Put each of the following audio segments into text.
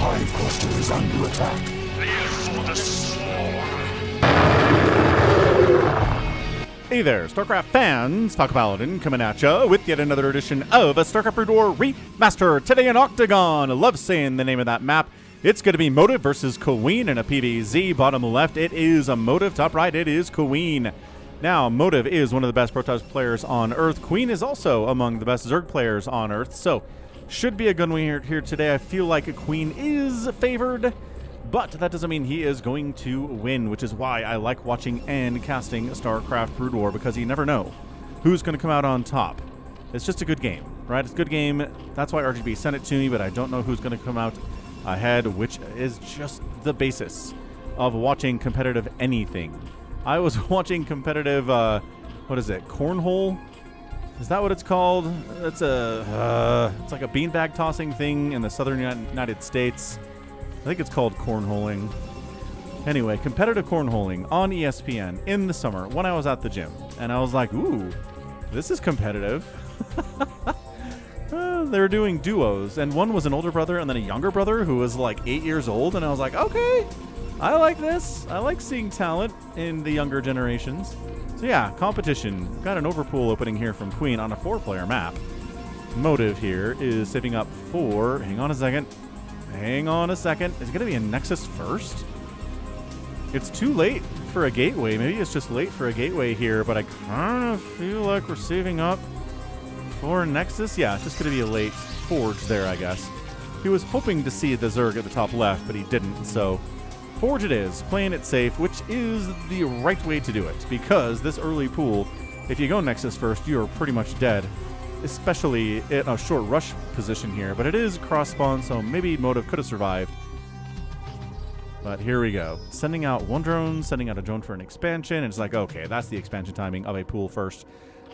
hive cluster is under attack. Live for the swarm. Hey there, StarCraft fans! Falcon Paladin coming at ya with yet another edition of a StarCraft Brood War Remaster. Today in Octagon. I love saying the name of that map. It's going to be Motive versus Queen in a PvZ. Bottom left, it is a Motive. Top right, it is Queen. Now, Motive is one of the best Protoss players on Earth. Queen is also among the best Zerg players on Earth. So, should be a good win here today. I feel like Queen is favored, but that doesn't mean he is going to win, which is why I like watching and casting StarCraft Brood War, because you never know who's going to come out on top. It's just a good game, right? It's a good game. That's why RGB sent it to me, but I don't know who's going to come out ahead, which is just the basis of watching competitive anything. I was watching competitive, what is it, cornhole? Is that what it's called? It's like a beanbag tossing thing in the southern United States. I think it's called cornholing. Anyway, competitive cornholing on ESPN in the summer when I was at the gym. And I was like, ooh, this is competitive. They were doing duos, and one was an older brother and then a younger brother who was like 8 years old. And I was like, okay, I like this. I like seeing talent in the younger generations. So yeah, competition. Got an overpool opening here from Queen on a 4-player map. Motive here is saving up for, hang on a second. Is it going to be a Nexus first? It's too late for a gateway. Maybe it's just late for a gateway here, but I kind of feel like we're saving up for Nexus. Yeah, it's just going to be a late Forge there, I guess. He was hoping to see the Zerg at the top left, but he didn't, so Forge it is, playing it safe, which is the right way to do it, because this early pool, if you go Nexus first, you're pretty much dead, especially in a short rush position here, but it is cross-spawn, so maybe Motive could have survived. But here we go. Sending out one drone, sending out a drone for an expansion, and it's like, okay, that's the expansion timing of a pool first,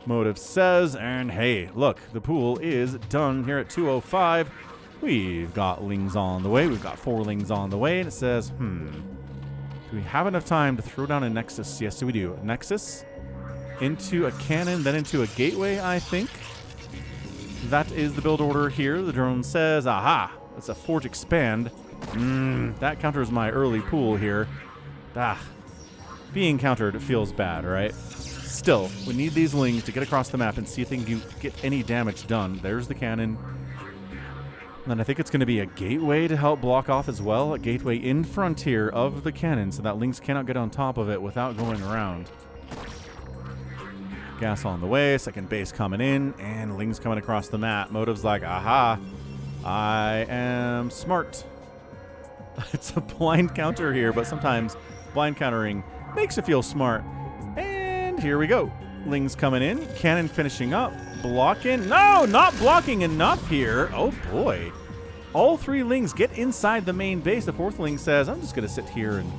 Motive says, and hey, look, the pool is done here at 2:05. We've got Lings on the way. We've got 4 Lings on the way, and it says, do we have enough time to throw down a Nexus? Yes, we do. Nexus into a cannon, then into a gateway, I think. That is the build order here. The drone says, aha, it's a Forge expand. That counters my early pool here. Being countered feels bad, right? Still, we need these Lings to get across the map and see if they can get any damage done. There's the cannon. And I think it's going to be a gateway to help block off as well. A gateway in front here of the cannon so that Lings cannot get on top of it without going around. Gas on the way, second base coming in, and Lings coming across the map. Motive's like, aha, I am smart. It's a blind counter here, but sometimes blind countering makes you feel smart. And here we go. Lings coming in, cannon finishing up, blocking. No, not blocking enough here. Oh boy. All 3 Lings get inside the main base. The 4th Ling says, I'm just going to sit here and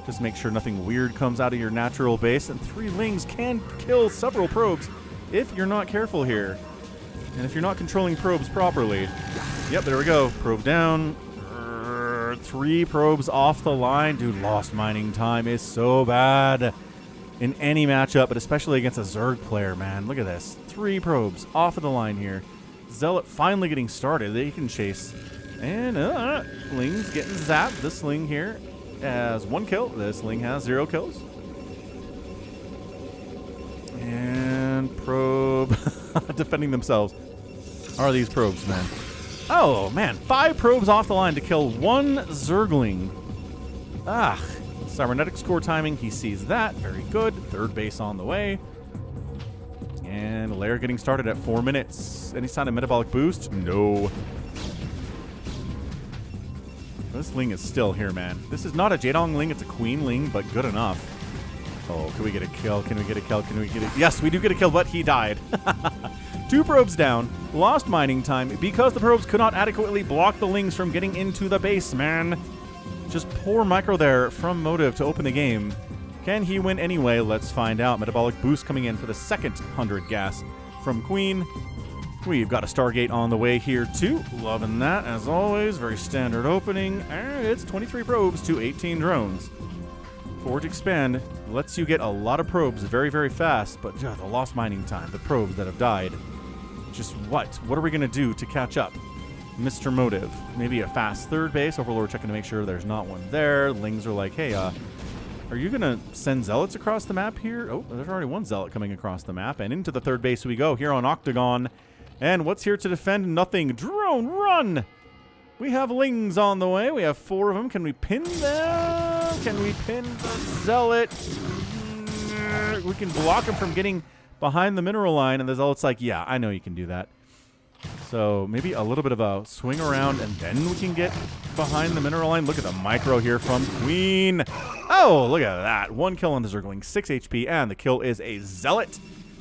just make sure nothing weird comes out of your natural base. And 3 Lings can kill several probes if you're not careful here. And if you're not controlling probes properly. Yep, there we go. Probe down. 3 probes off the line. Dude, lost mining time is so bad in any matchup, but especially against a Zerg player, man. Look at this. 3 probes off of the line here. Zealot finally getting started. They can chase. And Ling's getting zapped. This Ling here has 1 kill. This Ling has 0 kills. And probe defending themselves. Are these probes, man? Oh, man. 5 probes off the line to kill 1 Zergling. Cybernetic score timing. He sees that. Very good. 3rd base on the way. And Lair getting started at 4 minutes. Any sign of metabolic boost? No. This Ling is still here, man. This is not a Jaedong Ling. It's a Queen Ling, but good enough. Oh, can we get a kill? Can we get a kill? Can we get it? Yes, we do get a kill, but he died. 2 probes down. Lost mining time because the probes could not adequately block the Lings from getting into the base, man. Just poor micro there from Motive to open the game. Can he win anyway? Let's find out. Metabolic boost coming in for the second 100 gas from Queen. We've got a Stargate on the way here too. Loving that, as always. Very standard opening. And it's 23 probes to 18 drones. Forge Expand lets you get a lot of probes very, very fast, but the lost mining time, the probes that have died. Just what? What are we going to do to catch up? Mr. Motive. Maybe a fast third base. Overlord checking to make sure there's not one there. Lings are like, hey, are you going to send zealots across the map here? Oh, there's already one zealot coming across the map. And into the third base we go here on Octagon. And what's here to defend? Nothing. Drone, run! We have Lings on the way. We have 4 of them. Can we pin them? Can we pin the zealot? We can block him from getting behind the mineral line. And the zealot's like, yeah, I know you can do that. So maybe a little bit of a swing around, and then we can get behind the mineral line. Look at the micro here from Queen. Oh, look at that. 1 kill on the Zergling, 6 HP, and the kill is a zealot.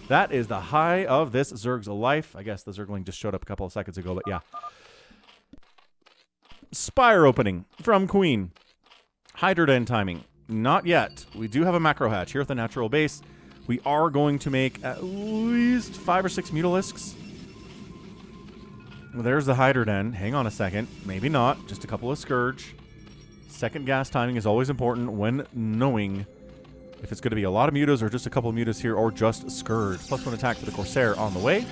That is the high of this Zerg's life. I guess the Zergling just showed up a couple of seconds ago, but yeah. Spire opening from Queen. Hydroden timing. Not yet. We do have a macro hatch here at the natural base. We are going to make at least 5 or 6 Mutalisks. Well, there's the Hydroden. Hang on a second. Maybe not. Just a couple of Scourge. Second gas timing is always important when knowing if it's going to be a lot of mutas or just a couple of mutas here or just Scourge. +1 attack for the Corsair on the way.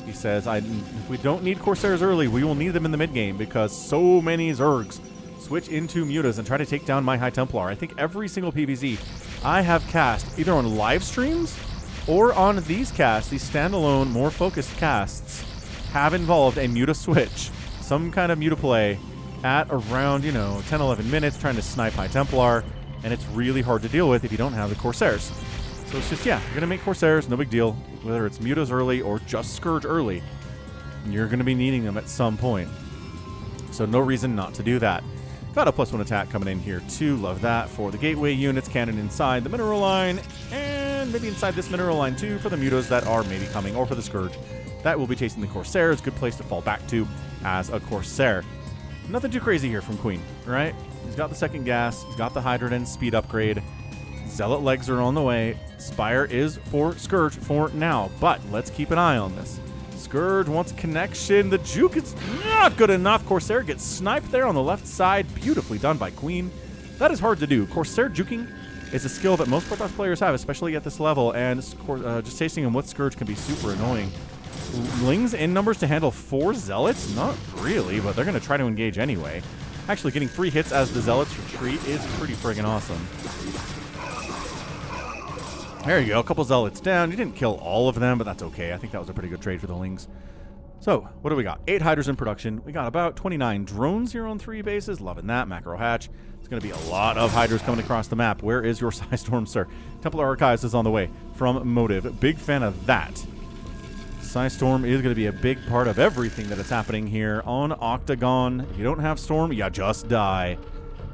He says, if we don't need Corsairs early, we will need them in the mid-game because so many Zergs switch into mutas and try to take down my High Templar. I think every single PvZ I have cast, either on live streams or on these casts, these standalone, more focused casts, have involved a muta switch, some kind of muta play at around, 10, 11 minutes trying to snipe High Templar, and it's really hard to deal with if you don't have the Corsairs. So it's just, yeah, you're going to make Corsairs, no big deal, whether it's mutas early or just Scourge early. You're going to be needing them at some point. So no reason not to do that. Got a +1 attack coming in here too, love that for the gateway units, cannon inside the mineral line, and maybe inside this mineral line too for the mutas that are maybe coming, or for the Scourge. That will be chasing the Corsairs. Good place to fall back to as a Corsair. Nothing too crazy here from Queen, right? He's got the second gas. He's got the Hydrogen speed upgrade. Zealot legs are on the way. Spire is for Scourge for now, but let's keep an eye on this. Scourge wants connection. The juke is not good enough. Corsair gets sniped there on the left side. Beautifully done by Queen. That is hard to do. Corsair juking is a skill that most Protoss players have, especially at this level, and just chasing him with Scourge can be super annoying. Lings in numbers to handle 4 Zealots? Not really, but they're going to try to engage anyway. Actually, getting 3 hits as the Zealots retreat is pretty friggin' awesome. There you go, a couple Zealots down. You didn't kill all of them, but that's okay. I think that was a pretty good trade for the Lings. So, what do we got? 8 Hydras in production. We got about 29 drones here on 3 bases. Loving that. Macro hatch. It's going to be a lot of Hydras coming across the map. Where is your Psystorm, sir? Templar Archives is on the way from Motive. Big fan of that. Psystorm is going to be a big part of everything that is happening here on Octagon. If you don't have Storm, you just die.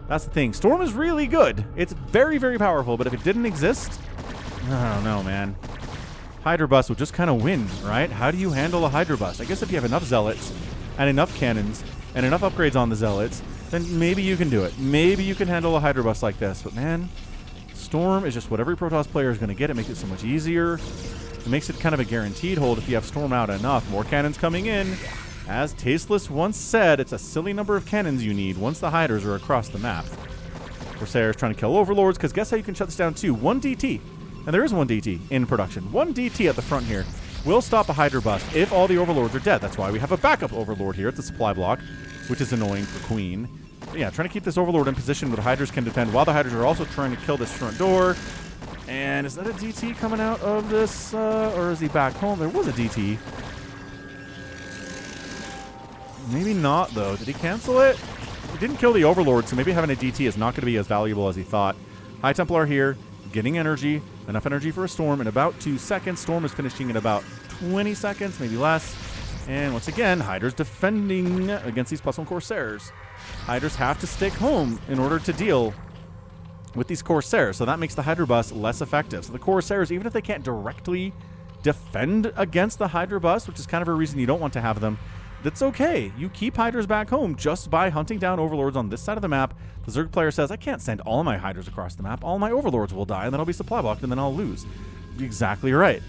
That's the thing. Storm is really good. It's very, very powerful, but if it didn't exist, I don't know, man. Hydra Bus would just kind of win, right? How do you handle a Hydra Bus? I guess if you have enough Zealots and enough cannons and enough upgrades on the Zealots, then maybe you can do it. Maybe you can handle a Hydra Bus like this, but man, Storm is just what every Protoss player is going to get. It makes it so much easier. It makes it kind of a guaranteed hold if you have Storm out enough. More cannons coming in. As Tasteless once said, it's a silly number of cannons you need once the Hydras are across the map. Corsair is trying to kill Overlords, because guess how you can shut this down too? 1 DT. And there is 1 DT in production. 1 DT at the front here will stop a Hydra bust if all the Overlords are dead. That's why we have a backup Overlord here at the supply block, which is annoying for Queen. But yeah, trying to keep this Overlord in position where the Hydras can defend, while the Hydras are also trying to kill this front door. And is that a DT coming out of this, or is he back home? There was a DT. Maybe not, though. Did he cancel it? He didn't kill the Overlord, so maybe having a DT is not going to be as valuable as he thought. High Templar here, getting energy. Enough energy for a Storm in about 2 seconds. Storm is finishing in about 20 seconds, maybe less. And once again, Hydra's defending against these +1 Corsairs. Hydras have to stick home in order to deal with these Corsairs, so that makes the Hydra bus less effective. So the Corsairs, even if they can't directly defend against the Hydra bus, which is kind of a reason you don't want to have them, that's okay. You keep Hydras back home just by hunting down Overlords on this side of the map. The Zerg player says, I can't send all my Hydras across the map. All my Overlords will die, and then I'll be supply blocked, and then I'll lose. You're exactly right.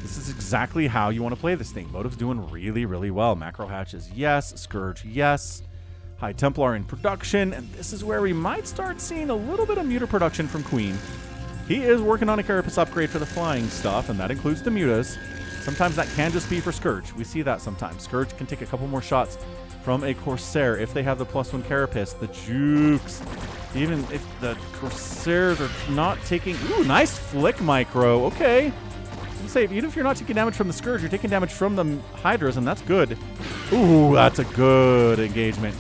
This is exactly how you want to play this thing. Motive's doing really, really well. Macro hatches, yes. Scourge, yes. High Templar in production, and this is where we might start seeing a little bit of muta production from Queen. He is working on a Carapace upgrade for the flying stuff, and that includes the mutas. Sometimes that can just be for Scourge. We see that sometimes. Scourge can take a couple more shots from a Corsair if they have the +1 Carapace, the jukes. Even if the Corsairs are not taking... Ooh, nice flick micro. Okay. Say, even if you're not taking damage from the Scourge, you're taking damage from the Hydras, and that's good. Ooh, that's a good engagement.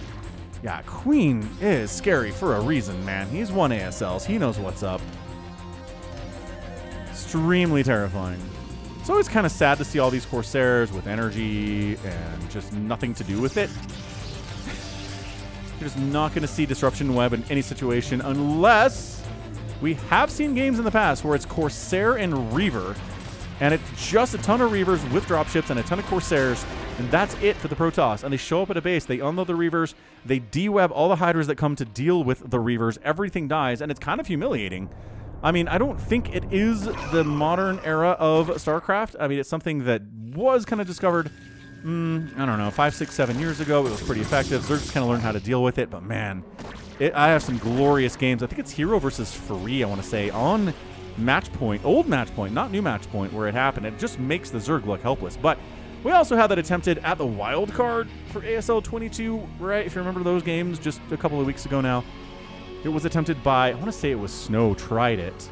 Yeah, Queen is scary for a reason, man. He's won ASLs. He knows what's up. Extremely terrifying. It's always kind of sad to see all these Corsairs with energy and just nothing to do with it. You're just not going to see Disruption Web in any situation unless we have seen games in the past where it's Corsair and Reaver, and it's just a ton of Reavers with dropships and a ton of Corsairs, and that's it for the Protoss. And they show up at a base, they unload the Reavers, they de-web all the Hydras that come to deal with the Reavers, everything dies, and it's kind of humiliating. I mean, I don't think it is the modern era of StarCraft. I mean, it's something that was kind of discovered, I don't know, 5, 6, 7 years ago. It was pretty effective. Zerg just kind of learned how to deal with it, but man, I have some glorious games. I think it's Hero versus Free, I want to say, on Match Point, old Match Point, not new Match Point, where it happened. It just makes the Zerg look helpless. But we also had that attempted at the wild card for ASL 22, right? If you remember those games just a couple of weeks ago now. It was attempted by, I want to say it was Snow tried it.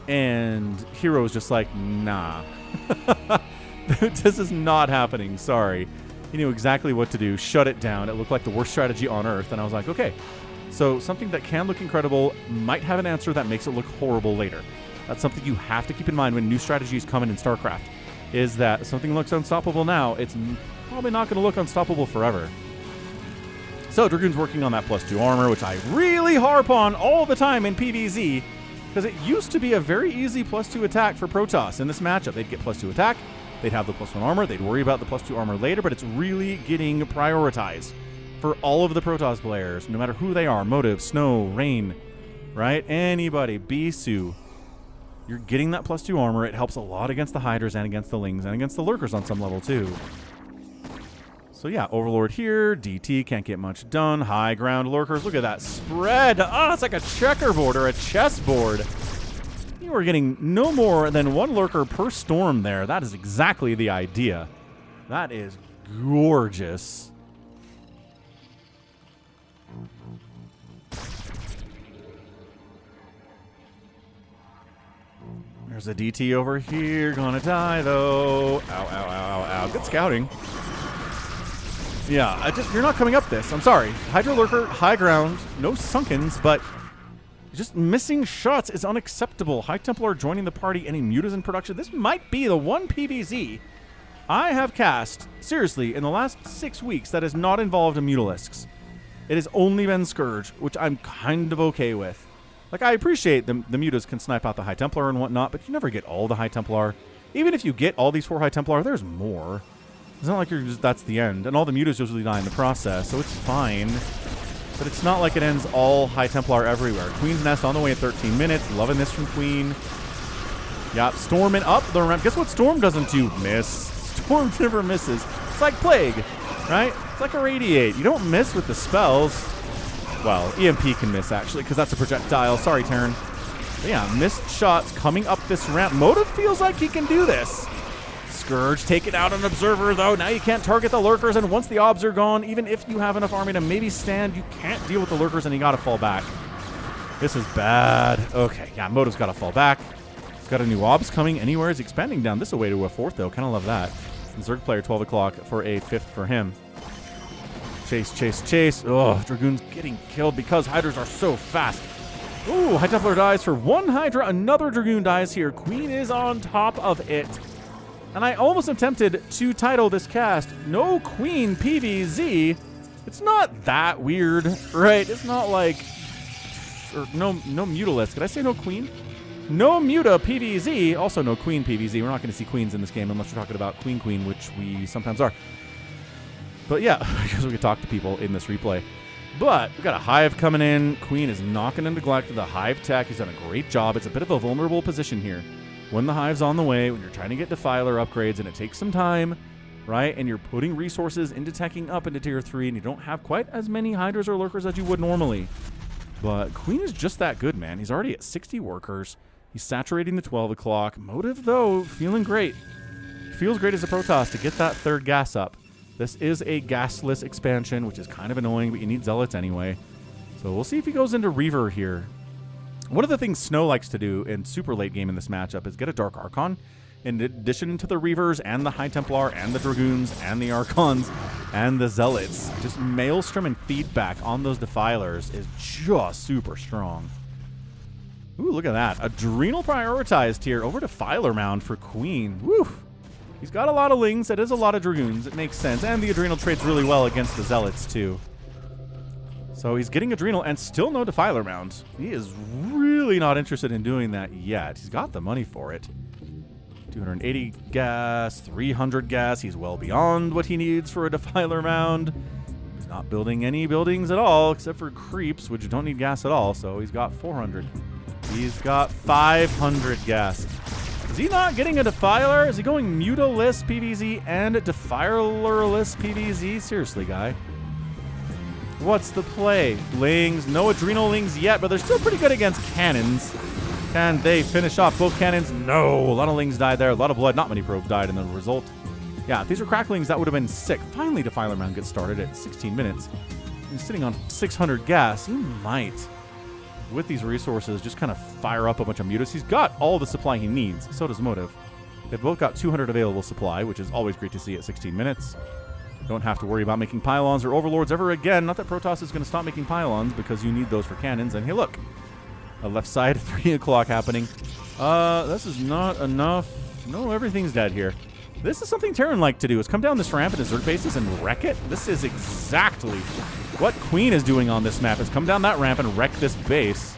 And Hero was just like, nah. This is not happening, sorry. He knew exactly what to do, shut it down. It looked like the worst strategy on Earth. And I was like, okay. So something that can look incredible might have an answer that makes it look horrible later. That's something you have to keep in mind when new strategies come in StarCraft, is that something looks unstoppable now, it's probably not going to look unstoppable forever. So Dragoon's working on that +2 armor, which I really harp on all the time in PvZ, because it used to be a very easy +2 attack for Protoss in this matchup. They'd get +2 attack, they'd have the +1 armor, they'd worry about the +2 armor later, but it's really getting prioritized for all of the Protoss players, no matter who they are, Motive, Snow, Rain, right? Anybody, Bisu. You're getting that +2 armor. It helps a lot against the Hydras and against the Lings and against the Lurkers on some level too. So yeah, Overlord here, DT can't get much done. High ground Lurkers, look at that spread. Oh, it's like a checkerboard or a chessboard. You are getting no more than one Lurker per storm there. That is exactly the idea. That is gorgeous. There's a DT over here. Gonna die, though. Ow, ow, ow, ow, ow. Good scouting. Yeah, you're not coming up this. I'm sorry. Hydra Lurker, high ground, no sunkens, but just missing shots is unacceptable. High Templar joining the party, any mutas in production. This might be the one PvZ I have cast, seriously, in the last 6 weeks that has not involved a Mutalisks. It has only been Scourge, which I'm kind of okay with. Like, I appreciate the mutas can snipe out the High Templar and whatnot, but you never get all the High Templar. Even if you get all these 4 High Templar, there's more. It's not like that's the end. And all the mutas usually die in the process, so it's fine. But it's not like it ends all High Templar everywhere. Queen's Nest on the way at 13 minutes. Loving this from Queen. Yep, storming up the ramp. Guess what Storm doesn't do? Miss. Storm never misses. It's like Plague, right? It's like a Radiate. You don't miss with the spells. Well, EMP can miss, actually, because that's a projectile. Sorry, Terran. But yeah, missed shots coming up this ramp. Motive feels like he can do this. Scourge taking out an Observer, though. Now you can't target the Lurkers, and once the Obs are gone, even if you have enough army to maybe stand, you can't deal with the Lurkers, and you got to fall back. This is bad. Okay, yeah, Motive's got to fall back. He's got a new Obs coming anywhere. He's expanding down this away to a 4th, though. Kind of love that. And Zerg player, 12 o'clock for a 5th for him. Chase, chase, chase. Oh, Dragoon's getting killed because Hydras are so fast. Ooh, High Templar dies for 1 Hydra. Another Dragoon dies here. Queen is on top of it. And I almost am tempted to title this cast No Queen PvZ. It's not that weird, right? It's not like... Or no Mutalisk. Did I say no Queen? No Muta PvZ. Also no Queen PvZ. We're not going to see Queens in this game unless we're talking about Queen, which we sometimes are. But yeah, because we could talk to people in this replay. But we got a Hive coming in. Queen is not going to neglect the Hive tech. He's done a great job. It's a bit of a vulnerable position here. When the Hive's on the way, when you're trying to get Defiler upgrades, and it takes some time, right? And you're putting resources into teching up into Tier 3, and you don't have quite as many Hydras or Lurkers as you would normally. But Queen is just that good, man. He's already at 60 workers. He's saturating the 12 o'clock. Motive, though, feeling great. feels great as a Protoss to get that third gas up. This is a gasless expansion, which is kind of annoying, but you need Zealots anyway. So we'll see if he goes into Reaver here. One of the things Snow likes to do in super late game in this matchup is get a Dark Archon. In addition to the Reavers and the High Templar and the Dragoons and the Archons and the Zealots, just Maelstrom and feedback on those Defilers is just super strong. Ooh, look at that. Adrenal prioritized here over Defiler Mound for Queen. Woo! He's got a lot of Lings. That is a lot of Dragoons. It makes sense. And the Adrenal trades really well against the Zealots, too. So he's getting Adrenal and still no Defiler Mound. He is really not interested in doing that yet. He's got the money for it. 280 gas, 300 gas. He's well beyond what he needs for a Defiler Mound. He's not building any buildings at all except for creeps, which don't need gas at all. So he's got 400. He's got 500 gas. Is he not getting a Defiler? Is he going Mutalist PVZ and Defilerless PVZ? Seriously, guy. What's the play? Lings, no Adrenal Lings yet, but they're still pretty good against cannons. Can they finish off both cannons? No. A lot of Lings died there. A lot of blood. Not many probes died in the result. Yeah, if these were Cracklings, that would have been sick. Finally, Defiler Mound gets started at 16 minutes. He's sitting on 600 gas. He might, with these resources, just kind of fire up a bunch of mutas. He's got all the supply he needs. So does Motive. They've both got 200 available supply, which is always great to see at 16 minutes. Don't have to worry about making pylons or overlords ever again. Not that Protoss is going to stop making pylons because you need those for cannons. And hey, look. A left side 3 o'clock happening. This is not enough. No, everything's dead here. This is something Terran like to do, is come down this ramp at his Zerg bases and wreck it. This is exactly what Queen is doing on this map, is come down that ramp and wreck this base.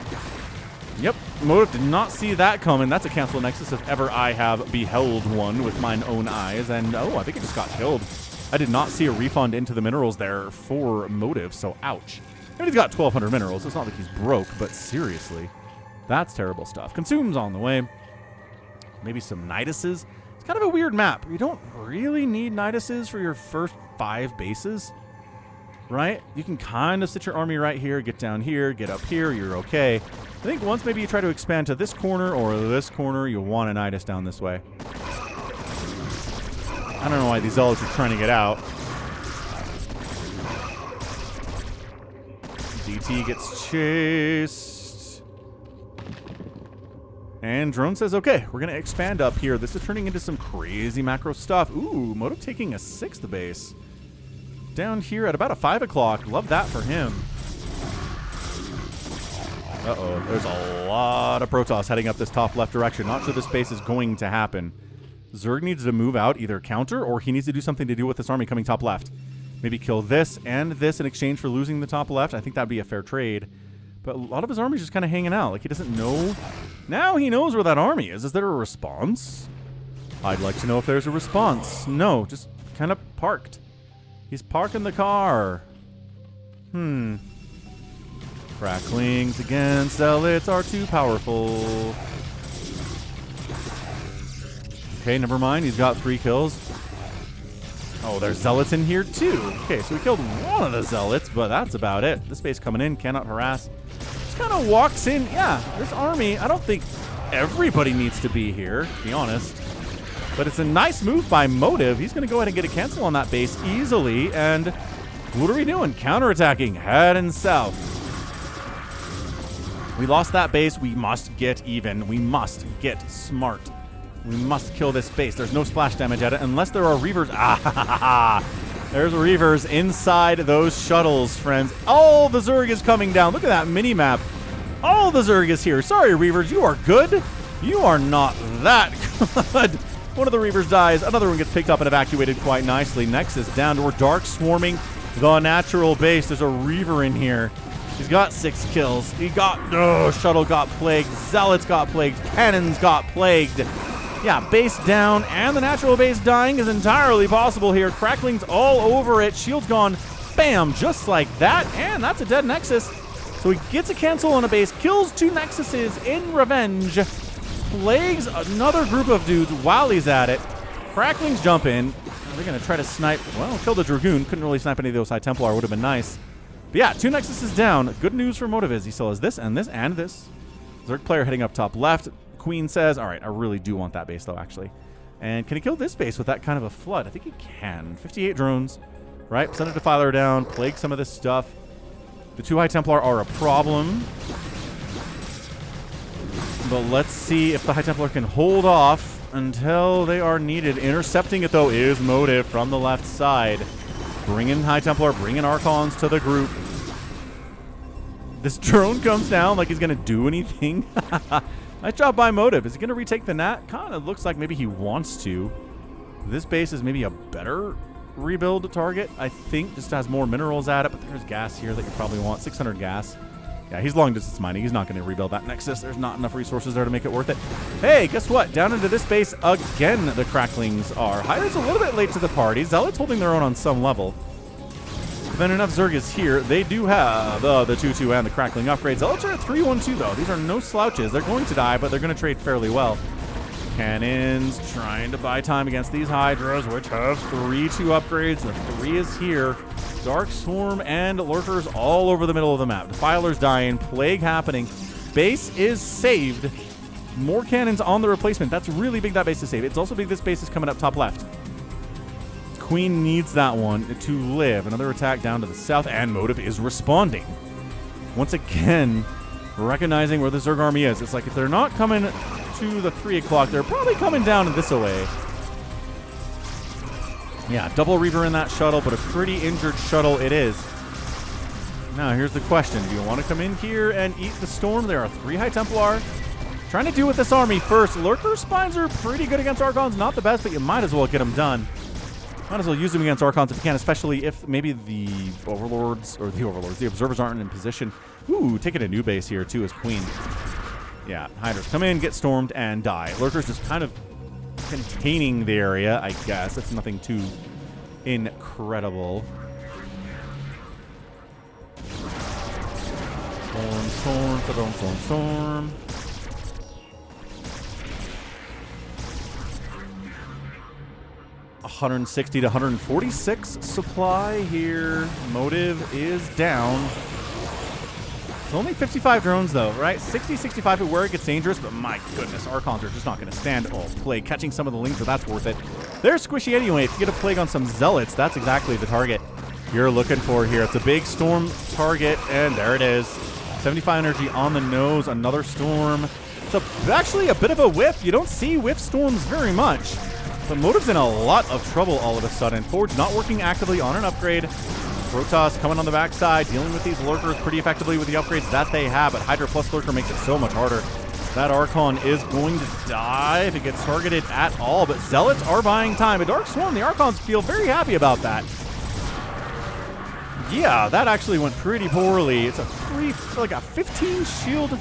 Yep, Motive did not see that coming. That's a cancel Nexus if ever I have beheld one with mine own eyes. And, oh, I think it just got killed. I did not see a refund into the minerals there for Motive, so ouch. And he's got 1,200 minerals. It's not like he's broke, but seriously, that's terrible stuff. Consume's on the way. Maybe some Niduses. It's kind of a weird map. You don't really need Niduses for your first 5 bases, right? You can kind of sit your army right here, get down here, get up here, you're okay. I think once maybe you try to expand to this corner or this corner, you'll want a Nidus down this way. I don't know why these Zealots are trying to get out. DT gets chased. And Drone says, okay, we're going to expand up here. This is turning into some crazy macro stuff. Ooh, Motive taking a 6th base. Down here at about a 5 o'clock. Love that for him. Uh-oh, there's a lot of Protoss heading up this top left direction. Not sure this base is going to happen. Zerg needs to move out, either counter, or he needs to do something to deal with this army coming top left. Maybe kill this and this in exchange for losing the top left. I think that'd be a fair trade. But a lot of his army's just kind of hanging out. Like, he doesn't know. Now he knows where that army is. Is there a response? I'd like to know if there's a response. No, just kind of parked. He's parking the car. Cracklings against Zealots are too powerful. Okay, never mind. He's got 3 kills. Oh, there's Zealots in here too. Okay, so we killed one of the Zealots, but that's about it. This base coming in, cannot harass. Just kind of walks in. Yeah, this army, I don't think everybody needs to be here, to be honest. But it's a nice move by Motive. He's going to go ahead and get a cancel on that base easily. And what are we doing? Counterattacking, heading south. We lost that base. We must get even. We must get smart. We must kill this base. There's no splash damage at it unless there are Reavers. There's Reavers inside those shuttles, friends. All the Zerg is coming down. Look at that mini-map. All the Zerg is here. Sorry, Reavers. You are good. You are not that good. One of the Reavers dies. Another one gets picked up and evacuated quite nicely. Nexus down to Dark swarming the natural base. There's a Reaver in here. He's got 6 kills. He got... Shuttle got plagued. Zealots got plagued. Cannons got plagued. Yeah, base down and the natural base dying is entirely possible here. Cracklings all over it. Shield's gone. Bam, just like that. And that's a dead Nexus. So he gets a cancel on a base, kills 2 Nexuses in revenge, plagues another group of dudes while he's at it. Cracklings jump in. They're going to try to snipe. Well, kill the Dragoon. Couldn't really snipe any of those High Templar. Would have been nice. But yeah, 2 Nexuses down. Good news for Motive is he still has this and this and this. Zerg player heading up top left. Queen says, all right, I really do want that base, though, actually. And can he kill this base with that kind of a flood? I think he can. 58 drones, right? Send a Defiler down, plague some of this stuff. The 2 High Templar are a problem. But let's see if the High Templar can hold off until they are needed. Intercepting it, though, is Motive from the left side. Bring in High Templar, bring in Archons to the group. This drone comes down like he's going to do anything. Nice job by Motive. Is he going to retake the Nat? Kind of looks like maybe he wants to. This base is maybe a better rebuild target, I think. Just has more minerals at it, but there's gas here that you probably want. 600 gas. Yeah, he's long distance mining. He's not going to rebuild that Nexus. There's not enough resources there to make it worth it. Hey, guess what? Down into this base again, the Cracklings are. Hydra's a little bit late to the party. Zealot's holding their own on some level. But then enough Zerg is here. They do have the 2-2 and the Crackling upgrades. Zealots are at 3-1-2, though. These are no slouches. They're going to die, but they're going to trade fairly well. Cannons trying to buy time against these Hydras, which have 3-2 upgrades. The 3 is here. Dark Swarm and Lurkers all over the middle of the map. Defiler's dying. Plague happening. Base is saved. More cannons on the replacement. That's really big, that base is saved. It's also big this base is coming up top left. Queen needs that one to live. Another attack down to the south, and Motive is responding. Once again, recognizing where the Zerg army is. It's like if they're not coming to the 3 o'clock, they're probably coming down this way. Yeah, double Reaver in that shuttle, but a pretty injured shuttle it is. Now, here's the question. Do you want to come in here and eat the storm? There are 3 High Templar. Trying to deal with this army first. Lurker Spines are pretty good against Archons. Not the best, but you might as well get them done. Might as well use them against Archons if you can, especially if maybe the Overlords, the Observers aren't in position. Ooh, taking a new base here, too, as Queen. Yeah, Hydras come in, get stormed, and die. Lurkers just kind of containing the area, I guess. That's nothing too incredible. Storm. 160 to 146 supply here. Motive is down. It's only 55 drones, though, right? 60, 65 where it gets dangerous, but my goodness, Archons are just not going to stand. Oh, Plague catching some of the lings, but that's worth it. They're squishy anyway. If you get a Plague on some Zealots, that's exactly the target you're looking for here. It's a big storm target, and there it is. 75 energy on the nose, another storm. It's actually a bit of a whiff. You don't see whiff storms very much. But Motive's in a lot of trouble all of a sudden. Forge not working actively on an upgrade. Protoss coming on the backside, dealing with these Lurkers pretty effectively with the upgrades that they have, but Hydra plus Lurker makes it so much harder. That Archon is going to die if it gets targeted at all, but Zealots are buying time. A Dark Swarm, the Archons feel very happy about that. Yeah, that actually went pretty poorly. It's a 15 shield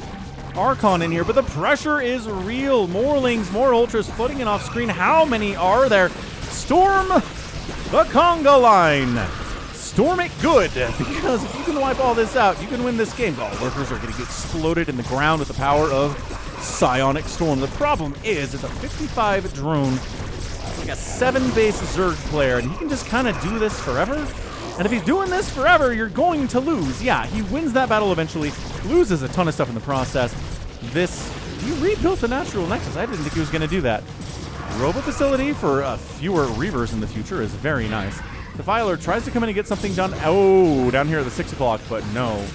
Archon in here, but the pressure is real. More Lings, more Ultras floating in off screen. How many are there? Storm the Conga line. Storm it good, because if you can wipe all this out, you can win this game. Oh, Lurkers are going to get exploded in the ground with the power of Psionic Storm. The problem is, it's a 55 drone, like a 7-base Zerg player, and he can just kind of do this forever. And if he's doing this forever, you're going to lose. Yeah, he wins that battle eventually, loses a ton of stuff in the process. He rebuilt the Natural Nexus. I didn't think he was going to do that. Robo Facility for fewer Reavers in the future is very nice. Defiler tries to come in and get something done. Oh, down here at the 6 o'clock, but no.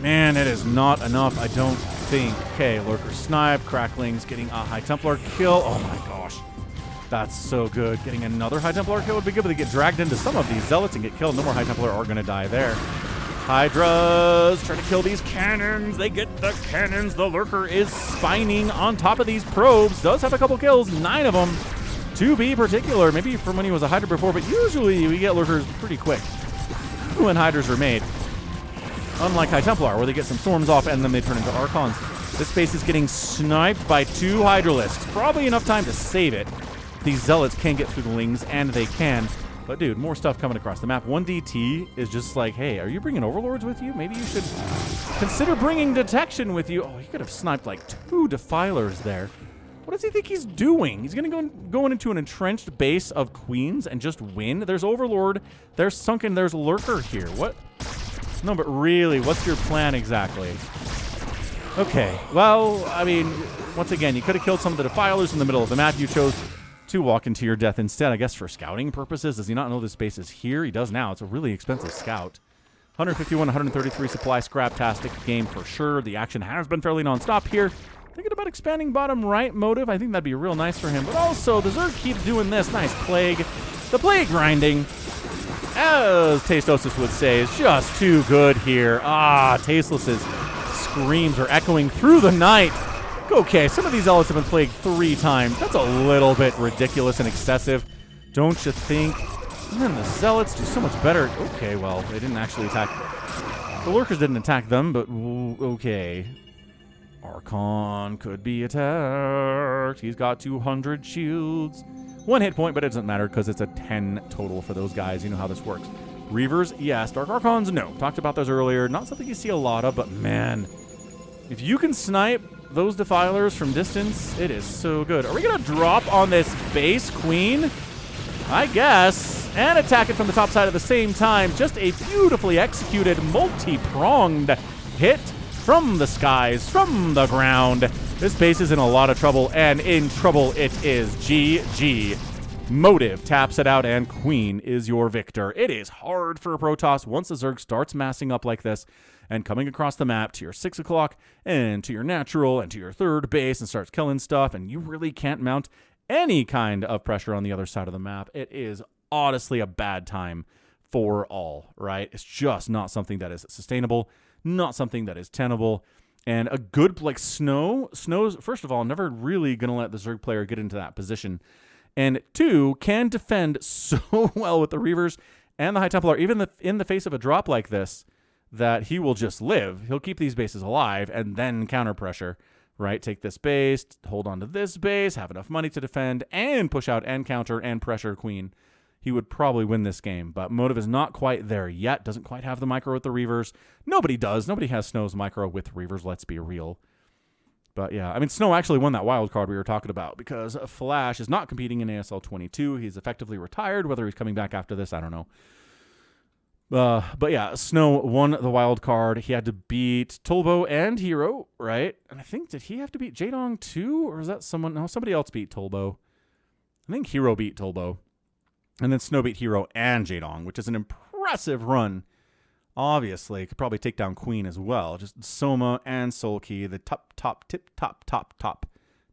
Man, it is not enough, I don't think. Okay, Lurker snipe, Cracklings getting a High Templar kill. Oh my gosh. That's so good. Getting another High Templar kill would be good, but they get dragged into some of these Zealots and get killed. No more High Templar are going to die there. Hydras trying to kill these cannons. They get the cannons. The Lurker is spining on top of these probes. Does have a couple kills, 9 of them to be particular. Maybe from when he was a Hydra before, but usually we get Lurkers pretty quick when Hydras are made. Unlike High Templar, where they get some storms off and then they turn into Archons. This base is getting sniped by 2 Hydralisks. Probably enough time to save it. These Zealots can get through the Lings, and they can. But dude, more stuff coming across the map. 1DT is just like, hey, are you bringing Overlords with you? Maybe you should consider bringing Detection with you. Oh, he could have sniped like 2 Defilers there. What does he think he's doing? He's going to go into an entrenched base of Queens and just win? There's Overlord, there's Sunken, there's Lurker here. What? No, but really, what's your plan exactly? Okay, well, I mean, once again, you could have killed some of the defilers in the middle of the map. You chose to walk into your death instead, I guess for scouting purposes. Does he not know this base is here? He does now. It's a really expensive scout. 151, 133 supply, scrap-tastic game for sure. The action has been fairly non-stop here. Thinking about expanding bottom right motive. I think that'd be real nice for him. But also, the Zerg keeps doing this. Nice plague. The plague grinding, as Tastosis would say, is just too good here. Ah, Tasteless's screams are echoing through the night. Okay, some of these Zealots have been plagued 3 times. That's a little bit ridiculous and excessive, don't you think? And then the Zealots do so much better. Okay, well, they didn't actually attack. The Lurkers didn't attack them, but okay. Archon could be attacked. He's got 200 shields. 1 hit point, but it doesn't matter because it's a 10 total for those guys. You know how this works. Reavers, yes. Dark Archons, no. Talked about those earlier. Not something you see a lot of, but man, if you can snipe those defilers from distance, it is so good. Are we going to drop on this base, Queen? I guess. And attack it from the top side at the same time. Just a beautifully executed, multi-pronged hit from the skies, from the ground. This base is in a lot of trouble, and in trouble it is. GG. Motive taps it out, and Queen is your victor. It is hard for a Protoss once the Zerg starts massing up like this and coming across the map to your 6 o'clock and to your natural and to your third base and starts killing stuff, and you really can't mount any kind of pressure on the other side of the map. It is honestly a bad time for all, right? It's just not something that is sustainable, not something that is tenable. And a good, like, Snow's, first of all, never really going to let the Zerg player get into that position. And 2, can defend so well with the Reavers and the High Templar, even in the face of a drop like this, that he will just live. He'll keep these bases alive and then counter pressure, right? Take this base, hold on to this base, have enough money to defend, and push out and counter and pressure Queen. He would probably win this game, but Motive is not quite there yet. Doesn't quite have the micro with the Reavers. Nobody does. Nobody has Snow's micro with Reavers, let's be real. But yeah, I mean, Snow actually won that wild card we were talking about because Flash is not competing in ASL 22. He's effectively retired. Whether he's coming back after this, I don't know. But yeah, Snow won the wild card. He had to beat Tolbo and Hero, right? And I think, did he have to beat Jaedong too? Or is that someone? No, somebody else beat Tolbo. I think Hero beat Tolbo. And then Snow beat Hero and Jaedong, which is an impressive run. Obviously, could probably take down Queen as well. Just Soma and Sulky, the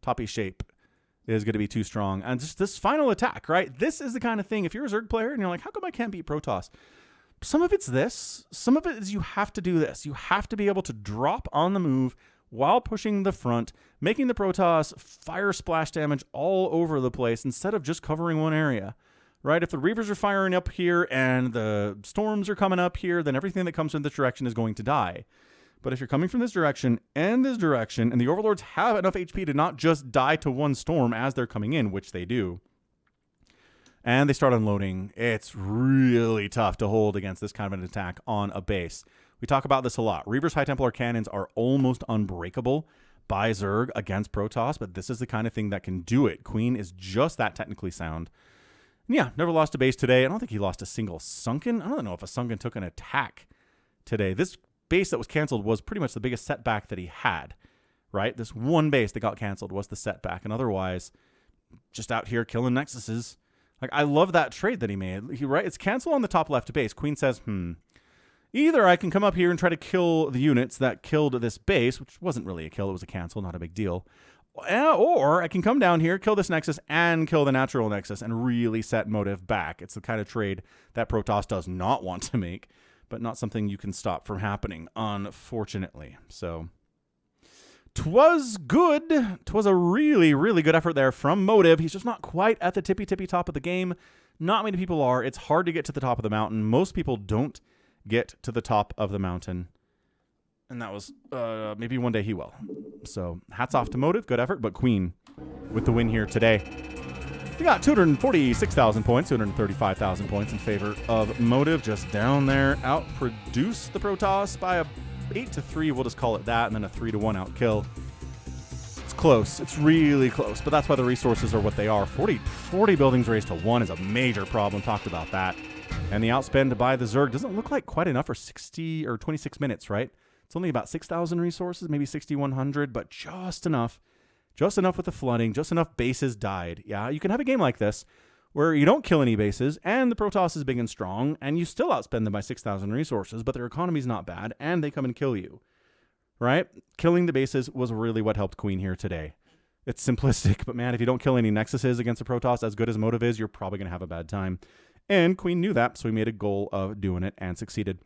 toppy shape is going to be too strong. And just this final attack, right? This is the kind of thing, if you're a Zerg player and you're like, how come I can't beat Protoss? Some of it's this. Some of it is you have to do this. You have to be able to drop on the move while pushing the front, making the Protoss fire splash damage all over the place instead of just covering one area. Right, if the Reavers are firing up here and the Storms are coming up here, then everything that comes in this direction is going to die. But if you're coming from this direction, and the Overlords have enough HP to not just die to one Storm as they're coming in, which they do, and they start unloading, it's really tough to hold against this kind of an attack on a base. We talk about this a lot. Reavers High Templar cannons are almost unbreakable by Zerg against Protoss, but this is the kind of thing that can do it. Queen is just that technically sound. Yeah, never lost a base today. I don't think he lost a single Sunken. I don't know if a Sunken took an attack today. This base that was canceled was pretty much the biggest setback that he had, right? This one base that got canceled was the setback. And otherwise, just out here killing Nexuses. Like, I love that trade that he made. Right? It's cancel on the top left base. Queen says, either I can come up here and try to kill the units that killed this base, which wasn't really a kill. It was a cancel, not a big deal. Or I can come down here, kill this Nexus, and kill the natural Nexus, and really set Motive back. It's the kind of trade that Protoss does not want to make, but not something you can stop from happening, unfortunately. So, 'twas good. 'Twas a really, really good effort there from Motive. He's just not quite at the tippy top of the game. Not many people are. It's hard to get to the top of the mountain. Most people don't get to the top of the mountain. And that was, maybe one day he will. So, hats off to Motive. Good effort. But Queen with the win here today. We got 246,000 points, 235,000 points in favor of Motive. Just down there. Outproduce the Protoss by a 8-3. We'll just call it that. And then a 3-1 outkill. It's close. It's really close. But that's why the resources are what they are. 40 buildings raised to 1 is a major problem. Talked about that. And the outspend by the Zerg doesn't look like quite enough for 60 or 26 minutes, right? It's only about 6,000 resources, maybe 6,100, but just enough. Just enough with the flooding, just enough bases died. Yeah, you can have a game like this where you don't kill any bases and the Protoss is big and strong and you still outspend them by 6,000 resources, but their economy's not bad and they come and kill you, right? Killing the bases was really what helped Queen here today. It's simplistic, but man, if you don't kill any Nexuses against a Protoss, as good as Motive is, you're probably going to have a bad time. And Queen knew that, so he made a goal of doing it and succeeded.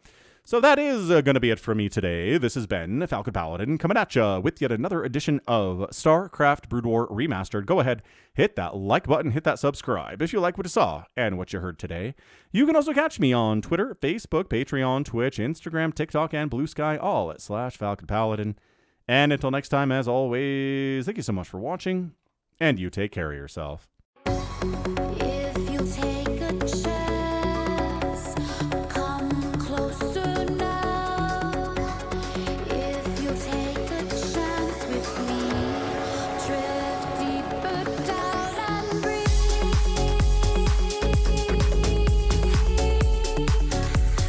So that is going to be it for me today. This has been Falcon Paladin coming at you with yet another edition of StarCraft Brood War Remastered. Go ahead, hit that like button, hit that subscribe if you like what you saw and what you heard today. You can also catch me on Twitter, Facebook, Patreon, Twitch, Instagram, TikTok, and Blue Sky, all at /Falcon Paladin. And until next time, as always, thank you so much for watching, and you take care of yourself.